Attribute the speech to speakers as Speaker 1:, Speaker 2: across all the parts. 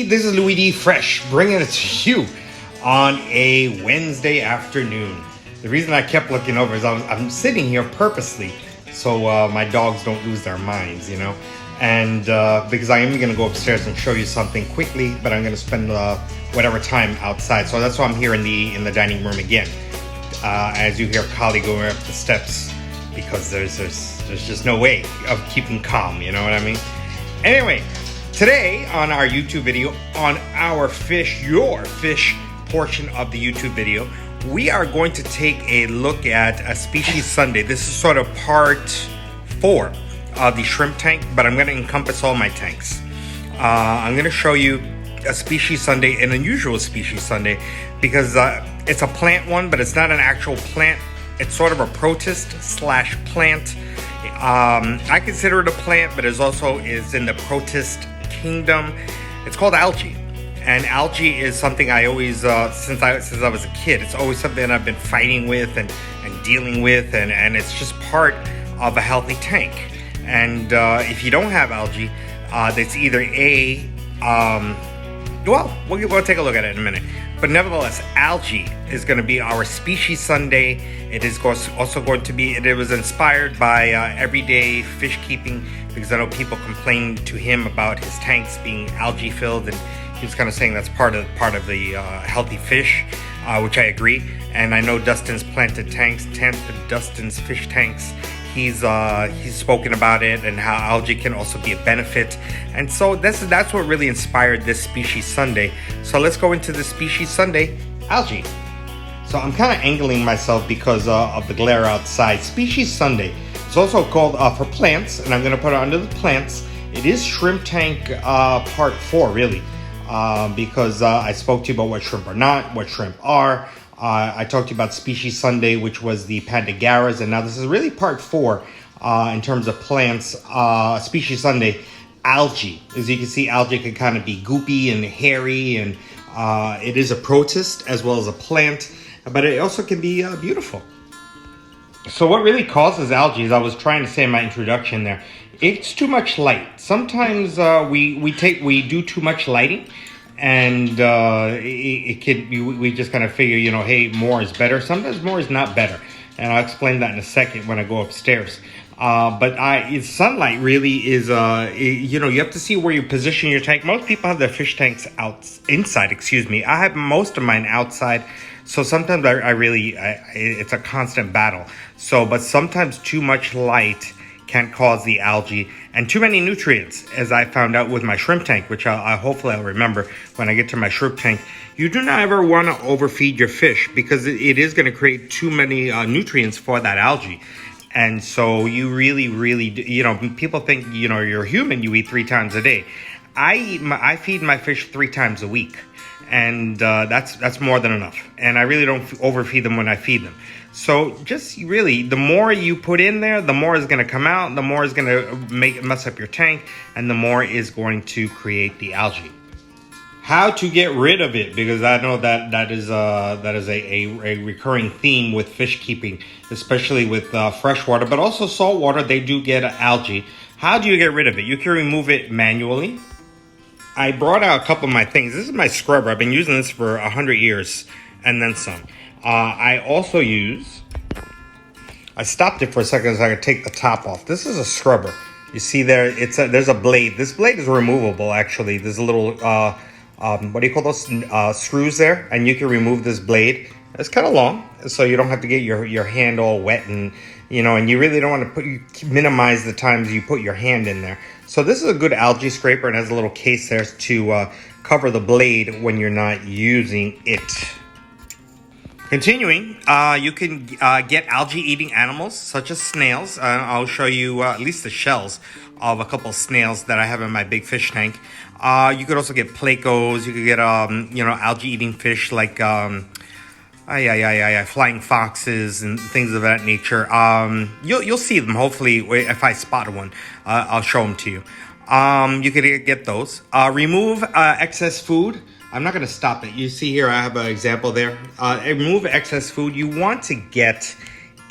Speaker 1: This is Louis D. Fresh, bringing it to you on a Wednesday afternoon. The reason I kept looking over is I'm sitting here purposely so my dogs don't lose their minds, you know. And because I am going to go upstairs and show you something quickly, but I'm going to spend whatever time outside. So that's why I'm here in the dining room again. As you hear Kali going up the steps, because there's just no way of keeping calm, you know what I mean? Anyway, today on our YouTube video, on our your fish portion of the YouTube video, we are going to take a look at a Species Sunday. This is sort of part 4 of the shrimp tank, but I'm going to encompass all my tanks. I'm going to show you a Species Sunday, an unusual Species Sunday, because it's a plant one, but it's not an actual plant. It's sort of a protist / plant. I consider it a plant, but it also is in the protist kingdom. It's called algae, and algae is something I always, since I was a kid, it's always something that I've been fighting with and dealing with, and it's just part of a healthy tank. And if you don't have algae, that's either we'll take a look at it in a minute. But nevertheless, algae is going to be our Species Sunday. It is also going to be, it was inspired by everyday fish keeping, because I know people complained to him about his tanks being algae filled, and he was kind of saying that's part of the healthy fish, which I agree. And I know Dustin's planted tanks, Dustin's fish tanks. He's spoken about it and how algae can also be a benefit, and so that's what really inspired this Species Sunday. So let's go into the Species Sunday, algae. So I'm kind of angling myself because of the glare outside. Species Sunday. It's also called for plants, and I'm going to put it under the plants. It is shrimp tank part 4, really, because I spoke to you about what shrimp are not, what shrimp are. I talked to you about Species Sunday, which was the Pandagaras, and now this is really part 4 in terms of plants. Species Sunday, algae. As you can see, algae can kind of be goopy and hairy, and it is a protist as well as a plant, but it also can be beautiful. So what really causes algae, as I was trying to say in my introduction there, it's too much light. Sometimes we do too much lighting. And we just kind of figure, you know, hey, more is better. Sometimes more is not better, and I'll explain that in a second when I go upstairs. But sunlight really is, you know, you have to see where you position your tank. Most people have their fish tanks inside. I have most of mine outside, so sometimes it's a constant battle. So, but sometimes too much light can cause the algae, and too many nutrients, as I found out with my shrimp tank, which hopefully I'll remember when I get to my shrimp tank. You do not ever want to overfeed your fish, because it is going to create too many nutrients for that algae. And so you really, you know, people think, you know, you're human, you eat 3 times a day. I feed my fish 3 times a week, and that's more than enough. And I really don't overfeed them when I feed them. So just really, the more you put in there, the more is going to come out, the more is going to mess up your tank, and the more is going to create the algae. How to get rid of it, because I know that is a recurring theme with fish keeping, especially with freshwater, but also saltwater. They do get algae. How do you get rid of it? You can remove it manually. I brought out a couple of my things. This is my scrubber. I've been using this for 100 years and then some. I also I stopped it for a second so I could take the top off. This is a scrubber. You see there, there's a blade. This blade is removable, actually. There's a little, what do you call those, screws there? And you can remove this blade. It's kind of long, so you don't have to get your hand all wet, and, you know, and you really don't want to minimize the times you put your hand in there. So this is a good algae scraper, and has a little case there to cover the blade when you're not using it. Continuing, you can get algae-eating animals such as snails. I'll show you at least the shells of a couple of snails that I have in my big fish tank. You could also get plecos. You could get you know, algae-eating fish like flying foxes and things of that nature. You'll see them hopefully if I spot one. I'll show them to you. You could get those. Remove excess food. I'm not going to stop it. You see here, I have an example there. Remove excess food. You want to get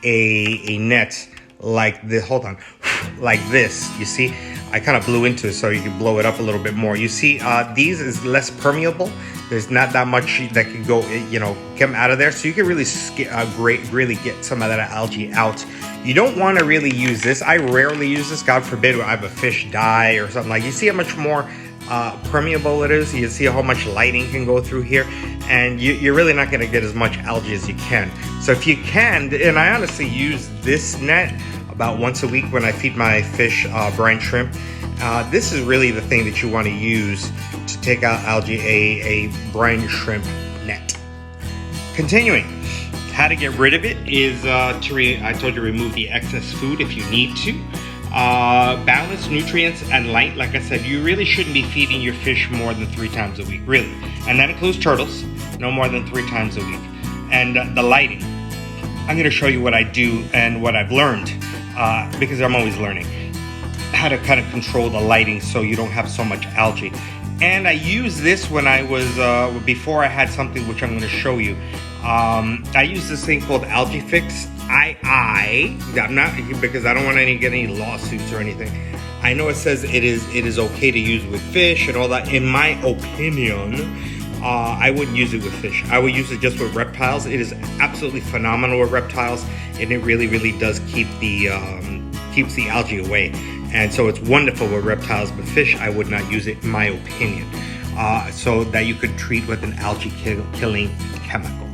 Speaker 1: a net like this. Hold on, like this. You see, I kind of blew into it so you can blow it up a little bit more. You see, these is less permeable. There's not that much that can go, come out of there. So you can really really get some of that algae out. You don't want to really use this. I rarely use this. God forbid I have a fish die or something. Like, you see how much more permeable it is. You see how much lighting can go through here, and you're really not going to get as much algae as you can. So if you can, and I honestly use this net about once a week when I feed my fish brine shrimp. This is really the thing that you want to use to take out algae, a brine shrimp net. Continuing, how to get rid of it is I told you, remove the excess food if you need to. Balance nutrients and light. Like I said, you really shouldn't be feeding your fish more than 3 times a week, really. And that includes turtles, no more than 3 times a week. And the lighting. I'm going to show you what I do and what I've learned, because I'm always learning how to kind of control the lighting so you don't have so much algae. And I used this when I was, before I had something which I'm going to show you. I use this thing called Algae Fix. I'm not, because I don't want to get any lawsuits or anything. I know it says it is okay to use with fish and all that. In my opinion, I wouldn't use it with fish. I would use it just with reptiles. It is absolutely phenomenal with reptiles, and it really, really does keep the keeps the algae away. And so it's wonderful with reptiles, but fish, I would not use it, in my opinion. So that you could treat with an algae killing chemical.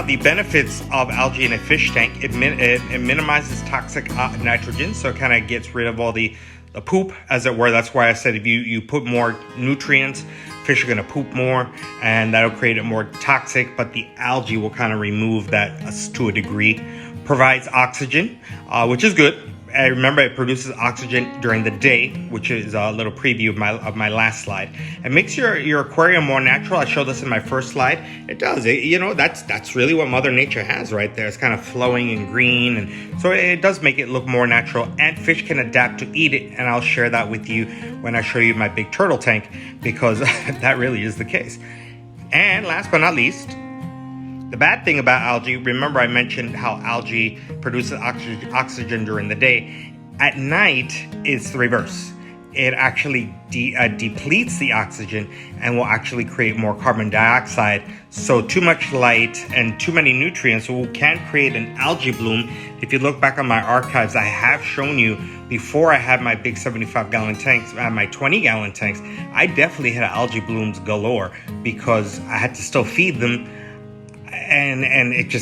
Speaker 1: The benefits of algae in a fish tank, it minimizes toxic nitrogen, so it kind of gets rid of all the poop, as it were. That's why I said if you put more nutrients, fish are going to poop more, and that'll create it more toxic, but the algae will kind of remove that to a degree. Provides oxygen, which is good. I remember it produces oxygen during the day, which is a little preview of my last slide. It makes your aquarium more natural. I showed this in my first slide. It does. That's really what Mother Nature has right there. It's kind of flowing and green, and so it does make it look more natural. And fish can adapt to eat it, and I'll share that with you when I show you my big turtle tank, because that really is the case. And last but not least, the bad thing about algae, remember I mentioned how algae produces oxygen during the day. At night, it's the reverse. It actually depletes the oxygen and will actually create more carbon dioxide. So too much light and too many nutrients can create an algae bloom. If you look back on my archives, I have shown you before I had my big 75-gallon tanks, my 20-gallon tanks, I definitely had algae blooms galore because I had to still feed them. And it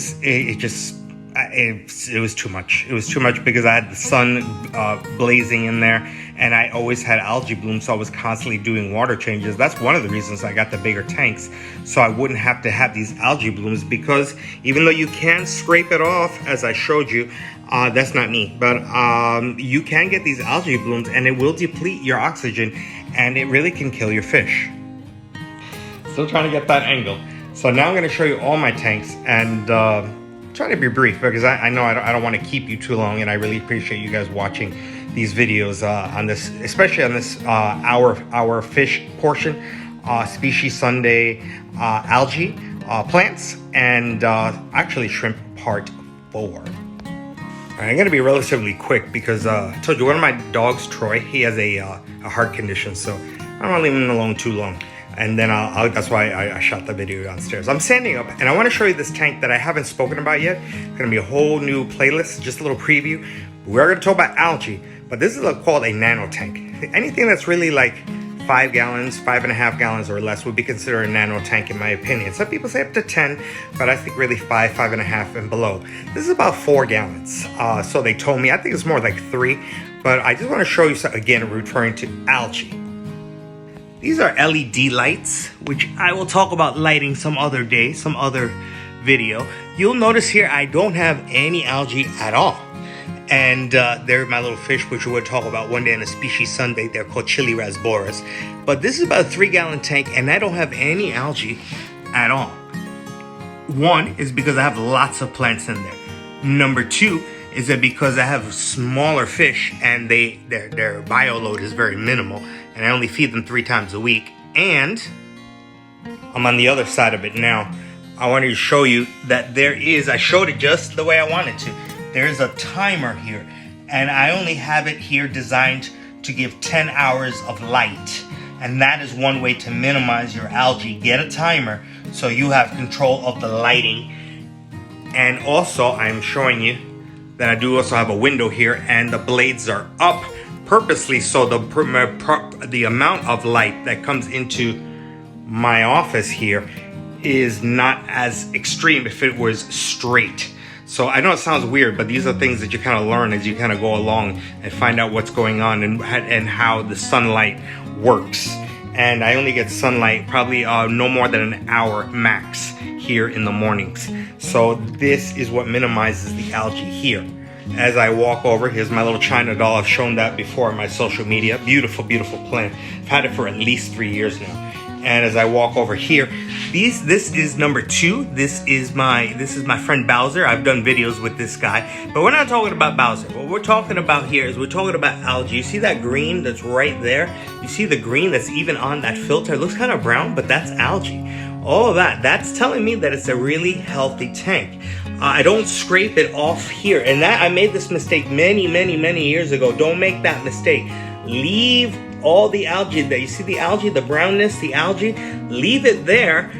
Speaker 1: was too much. It was too much because I had the sun blazing in there, and I always had algae blooms, so I was constantly doing water changes. That's one of the reasons I got the bigger tanks, so I wouldn't have to have these algae blooms, because even though you can scrape it off, as I showed you, that's not me, but you can get these algae blooms, and it will deplete your oxygen, and it really can kill your fish. Still trying to get that angle. So now I'm going to show you all my tanks, and try to be brief because I know I don't want to keep you too long, and I really appreciate you guys watching these videos on this, especially on this our fish portion, Species Sunday, algae, plants, and actually shrimp part 4. All right, I'm going to be relatively quick because I told you one of my dogs, Troy, he has a heart condition, so I don't want to leave him alone too long. And then that's why I shot the video downstairs. I'm standing up, and I want to show you this tank that I haven't spoken about yet. It's going to be a whole new playlist, just a little preview. We're going to talk about algae, but this is called a nano tank. Anything that's really like 5 gallons, 5.5 gallons or less would be considered a nano tank, in my opinion. Some people say up to 10, but I think really 5, 5.5 and below. This is about 4 gallons. So they told me, I think it's more like 3, but I just want to show you, again, referring to algae. These are LED lights, which I will talk about lighting some other day, some other video. You'll notice here I don't have any algae at all. And they're my little fish, which we'll talk about one day in a Species Sunday. They're called Chili Rasboras. But this is about a 3-gallon tank, and I don't have any algae at all. One is because I have lots of plants in there. Number 2 is that because I have smaller fish and their bio load is very minimal, and I only feed them 3 times a week. And I'm on the other side of it now. I wanted to show you that I showed it just the way I wanted to. There is a timer here, and I only have it here designed to give 10 hours of light. And that is one way to minimize your algae. Get a timer so you have control of the lighting. And also, I'm showing you that I do also have a window here, and the blades are up purposely so the amount of light that comes into my office here is not as extreme if it was straight. So I know it sounds weird, but these are things that you kind of learn as you kind of go along and find out what's going on and how the sunlight works. And I only get sunlight probably no more than an hour max here in the mornings. So this is what minimizes the algae here. As I walk over, here's my little China doll. I've shown that before on my social media. Beautiful, beautiful plant. I've had it for at least 3 years now. And as I walk over here, this is number 2. This is my friend Bowser. I've done videos with this guy, but we're not talking about Bowser. What we're talking about here is we're talking about algae. You see that green that's right there? You see the green that's even on that filter? It looks kind of brown, but that's algae. All of that's telling me that it's a really healthy tank. I don't scrape it off here, and that I made this mistake many years ago. Don't make that mistake. Leave all the algae that you see, the algae, the brownness, the algae, leave it there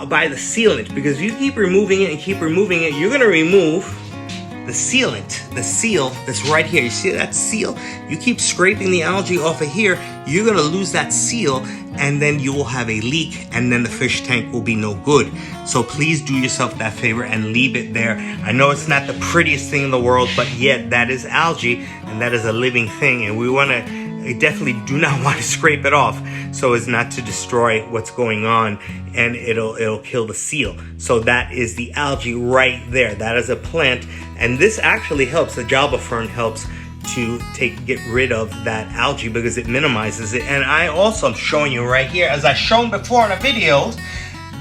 Speaker 1: by the sealant, because if you keep removing it and keep removing it, you're gonna remove the sealant, the seal that's right here. You see that seal? You keep scraping the algae off of here, you're gonna lose that seal, and then you will have a leak, and then the fish tank will be no good. So please do yourself that favor and leave it there. I know it's not the prettiest thing in the world, but yet that is algae, and that is a living thing, and we definitely do not want to scrape it off so as not to destroy what's going on, and it'll kill the seal. So that is the algae right there. That is a plant, and this actually helps. The Java fern helps to get rid of that algae because it minimizes it. And I also am showing you right here, as I've shown before in a video,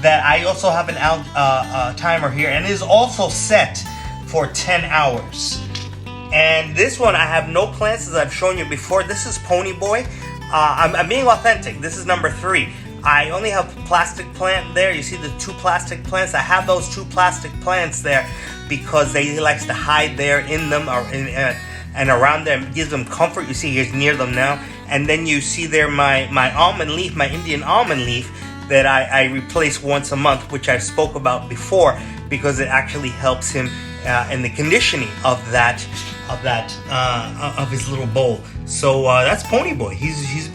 Speaker 1: that I also have an timer here, and it is also set for 10 hours. And this one, I have no plants, as I've shown you before. This is Pony Boy. I'm being authentic. This is number 3. I only have plastic plant there. You see the 2 plastic plants? I have those 2 plastic plants there because he likes to hide there in them and around them. It gives them comfort. You see he's near them now. And then you see there my almond leaf, my Indian almond leaf that I replace once a month, which I spoke about before, because it actually helps him in the conditioning of his little bowl. So that's Pony Boy. He's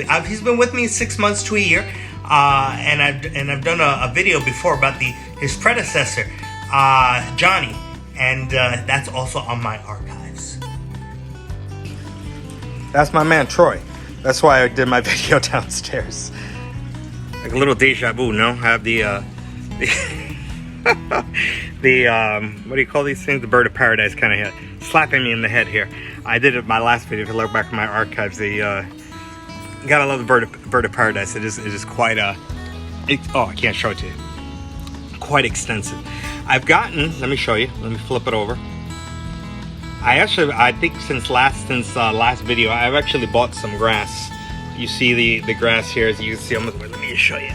Speaker 1: been with me 6 months to a year, and I've done a video before about his predecessor, Johnny, and that's also on my archives. That's my man Troy. That's why I did my video downstairs. Like a little deja vu, no? I have the what do you call these things? The bird of paradise kind of slapping me in the head here. I did it in my last video. If you look back in my archives, gotta love the bird of paradise. It is quite I can't show it to you. Quite extensive. I've gotten. Let me show you. Let me flip it over. I think since last video, I've actually bought some grass. You see the grass here, as you can see. Let me show you.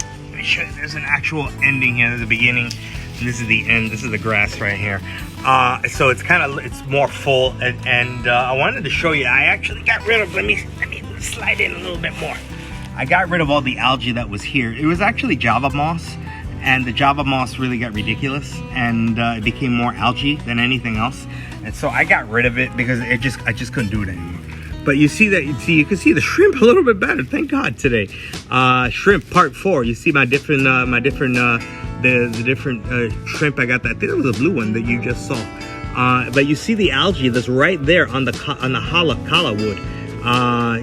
Speaker 1: There's an actual ending here. There's a beginning, and this is the end. This is the grass right here. So it's more full, and I wanted to show you. I actually got rid of. Let me slide in a little bit more. I got rid of all the algae that was here. It was actually Java moss, and the Java moss really got ridiculous, and it became more algae than anything else. And so I got rid of it because I just couldn't do it anymore. But you can see the shrimp a little bit better. Thank God today. Shrimp part 4. You see my different shrimp I got. I think that was a blue one that you just saw. But you see the algae that's right there on the kala wood.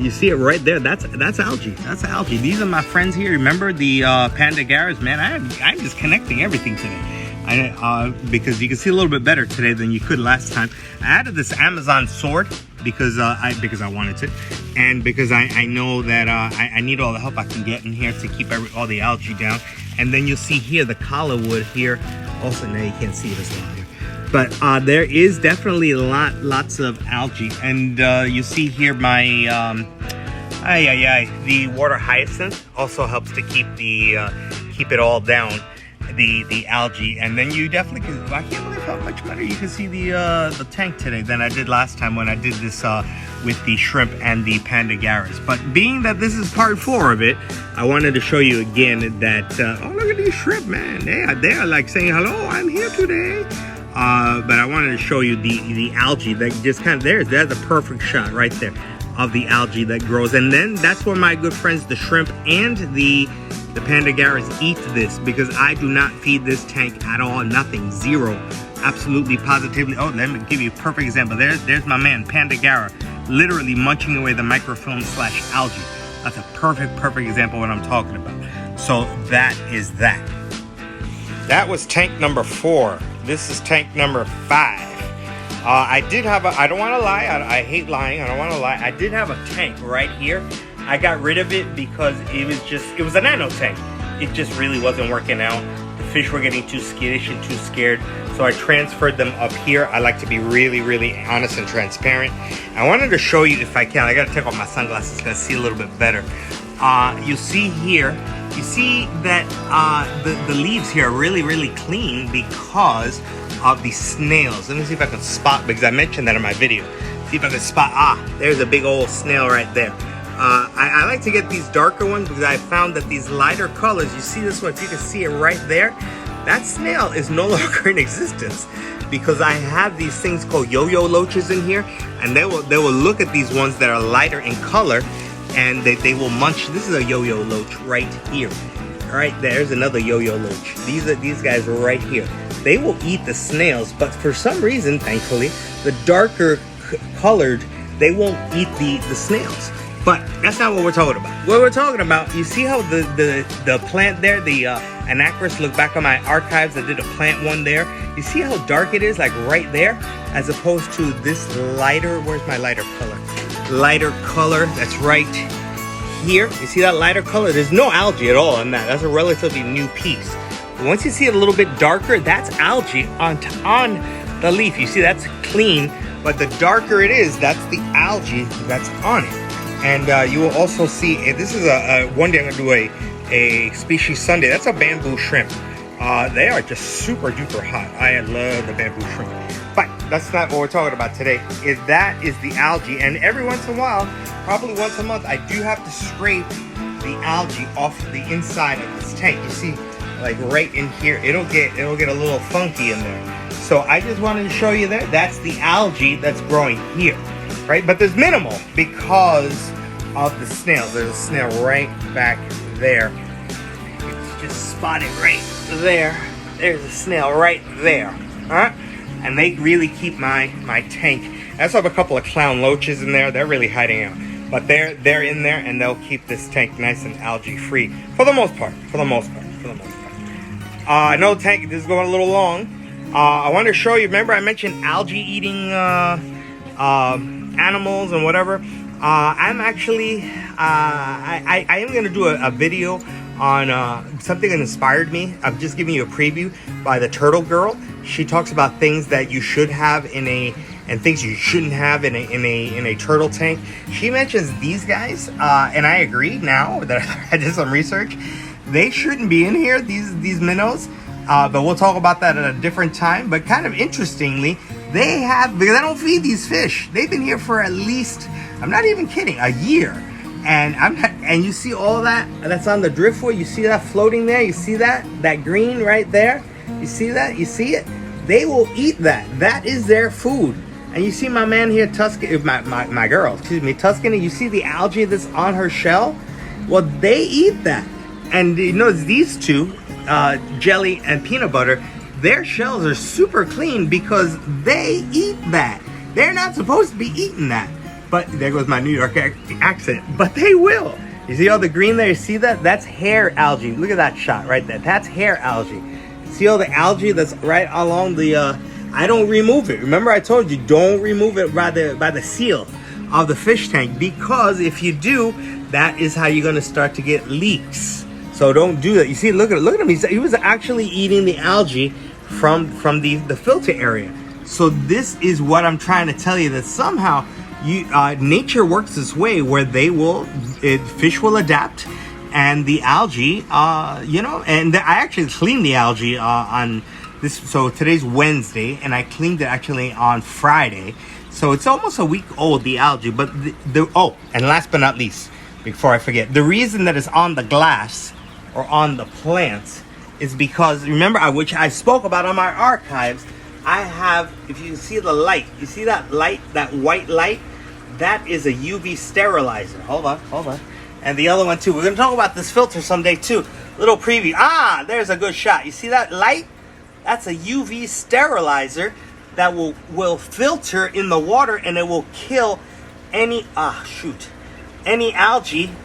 Speaker 1: You see it right there. That's algae. That's algae. These are my friends here. Remember the panda garras, man? I'm just connecting everything today. Because you can see a little bit better today than you could last time. I added this Amazon sword because I wanted to, and because I know that I need all the help I can get in here to keep all the algae down. And then you'll see here the kala wood here. Also, now you can't see it as well here, but there is definitely lots of algae. And you see here my the water hyacinth also helps to keep it all down. the algae, and then you definitely can. I can't believe how much better you can see the tank today than I did last time when I did this with the shrimp and the Pandagaras. But being that this is part 4 of it, I wanted to show you again that oh, look at these shrimp, man. They are like saying hello, I'm here today. But I wanted to show you the algae that just kind of there's a perfect shot right there of the algae that grows, and then that's where my good friends the shrimp and the Pandagaras eat this, because I do not feed this tank at all. Nothing. Zero. Absolutely, positively. Oh, let me give you a perfect example. There's my man Pandagara, literally munching away the microfilm / algae. That's a perfect example of what I'm talking about. So that is that. That was tank number 4. This is tank number 5. I did have I don't want to lie. I hate lying. I don't want to lie. I did have a tank right here. I got rid of it because it was a nano tank. It just really wasn't working out. The fish were getting too skittish and too scared. So I transferred them up here. I like to be really honest and transparent. I wanted to show you if I can. I got to take off my sunglasses so I see a little bit better. You see here, you see that the leaves here are really clean because of the snails. Let me see if I can spot, because I mentioned that in my video. See if I can spot, there's a big old snail right there. I like to get these darker ones because I found that these lighter colors, you see this one, if you can see it right there, that snail is no longer in existence, because I have these things called yo-yo loaches in here, and they will look at these ones that are lighter in color, and they will munch. This is a yo-yo loach right here. All right, there's another yo-yo loach. These guys are right here. They will eat the snails, but for some reason, thankfully, the darker colored, they won't eat the snails. But that's not what we're talking about. What we're talking about, you see how the plant there, the Anacris, look back on my archives, I did a plant one there. You see how dark it is, like right there, as opposed to this lighter, where's my lighter color? Lighter color, that's right here. You see that lighter color? There's no algae at all on that. That's a relatively new piece. But once you see it a little bit darker, that's algae on the leaf. You see that's clean, but the darker it is, that's the algae that's on it. And you will also see, this is one day I'm going to do a species Sunday. That's a bamboo shrimp. They are just super duper hot. I love the bamboo shrimp. But that's not what we're talking about today. That is the algae. And every once in a while, probably once a month, I do have to scrape the algae off the inside of this tank. You see, like right in here, it'll get a little funky in there. So I just wanted to show you that. That's the algae that's growing here. Right, but there's minimal because of the snails. There's a snail right back there. It's just spotted right there. There's a snail right there. All right, and they really keep my tank. I also have a couple of clown loaches in there. They're really hiding out, but they're in there, and they'll keep this tank nice and algae free for the most part. I know the tank this is going a little long. I wanted to show you. Remember, I mentioned algae eating animals and whatever. I'm actually I am going to do a video on something that inspired me. I'm just giving you a preview by the Turtle Girl. She talks about things that you should have and things you shouldn't have in a turtle tank. She mentions these guys, and I agree now that I did some research. They shouldn't be in here, these minnows, but we'll talk about that at a different time. But kind of interestingly, they have, because I don't feed these fish, they've been here for at least, I'm not even kidding, a year. And you see all that's on the driftwood. You see that floating there? You see that green right there? You see that? You see it? They will eat that. That is their food. And you see my man here, Tuscany, my girl, excuse me, Tuscany. You see the algae that's on her shell? Well, they eat that. And you know, these two, jelly and peanut butter, their shells are super clean because they eat that. They're not supposed to be eating that. But there goes my New York accent. But they will. You see all the green there? You see that? That's hair algae. Look at that shot right there. That's hair algae. See all the algae that's right along the... I don't remove it. Remember I told you, don't remove it by the seal of the fish tank. Because if you do, that is how you're going to start to get leaks. So don't do that. You see, look at him. He was actually eating the algae from the filter area. So this is what I'm trying to tell you, that somehow nature works this way where fish will adapt, and the algae, and I actually cleaned the algae on this. So today's Wednesday, and I cleaned it actually on Friday. So it's almost a week old, the algae. But and last but not least, before I forget, the reason that it's on the glass or on the plants is because, remember, which I spoke about on my archives, I have, if you see the light, you see that light, that white light? That is a UV sterilizer. Hold on. And the other one too. We're going to talk about this filter someday too. Little preview. There's a good shot. You see that light? That's a UV sterilizer that will filter in the water, and it will kill any algae.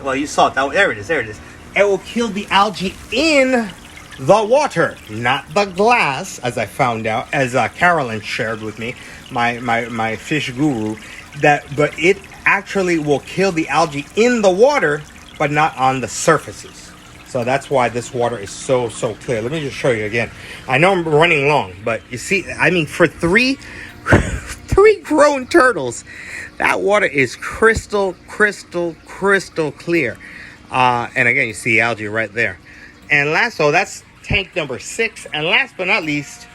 Speaker 1: Well, you saw it. There it is. It will kill the algae in the water, not the glass, as I found out, as Carolyn shared with me, my fish guru, but it actually will kill the algae in the water, but not on the surfaces. So that's why this water is so clear. Let me just show you again. I know I'm running long, but you see, I mean, for three grown turtles, that water is crystal clear. And again, you see algae right there. And so that's tank number 6. And last but not least,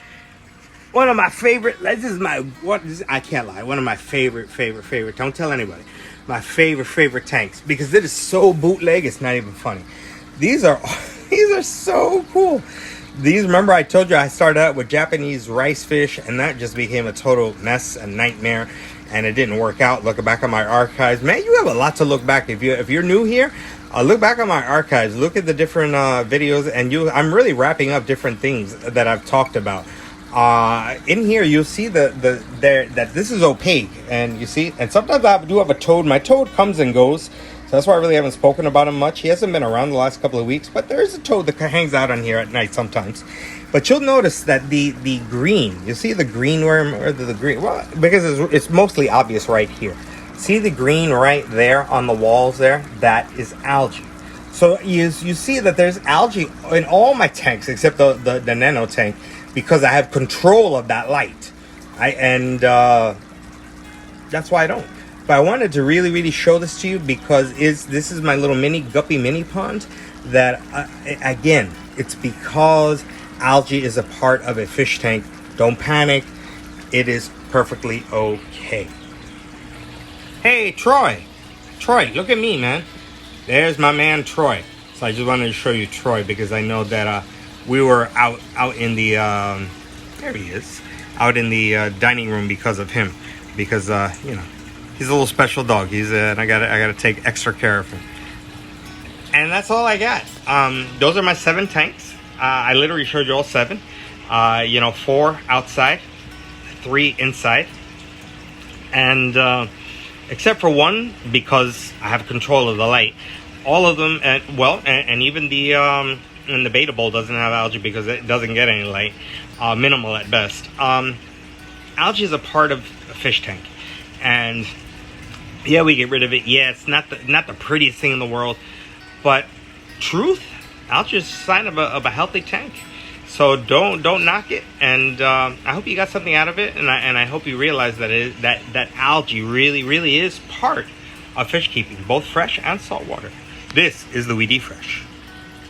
Speaker 1: one of my favorite, I can't lie, one of my favorite, don't tell anybody, my favorite tanks, because it is so bootleg, it's not even funny. These are so cool. Remember I told you I started out with Japanese rice fish, and that just became a total mess, a nightmare, and it didn't work out. Look back on my archives. Man, you have a lot to look back. If you're new here, look back on my archives, look at the different videos, and I'm really wrapping up different things that I've talked about. In here you'll see that this is opaque, and you see, and sometimes I do have a toad. My toad comes and goes, so that's why I really haven't spoken about him much. He hasn't been around the last couple of weeks, but there is a toad that hangs out on here at night sometimes. But you'll notice that the green, you see the green worm, or the green, well, because it's mostly obvious right here. See the green right there on the walls there? That is algae. So you see that there's algae in all my tanks except the nano tank, because I have control of that light. That's why I don't. But I wanted to really show this to you, because this is my little guppy mini pond that, again, it's because algae is a part of a fish tank. Don't panic. It is perfectly okay. Hey, Troy, look at me, man. There's my man, Troy. So I just wanted to show you Troy, because I know that we were out in the, there he is, out in the dining room because of him. Because, he's a little special dog. And I gotta take extra care of him. And that's all I got. Those are my 7 tanks. I literally showed you all 7. 4 outside, 3 inside. And, except for one, because I have control of the light, all of them, and even the beta bowl doesn't have algae because it doesn't get any light, minimal at best. Algae is a part of a fish tank, and yeah, we get rid of it. Yeah, it's not the prettiest thing in the world, but truth, algae is a sign of a healthy tank. So don't knock it, and I hope you got something out of it, and I hope you realize that algae really is part of fish keeping, both fresh and saltwater. This is Louis D. Fresh.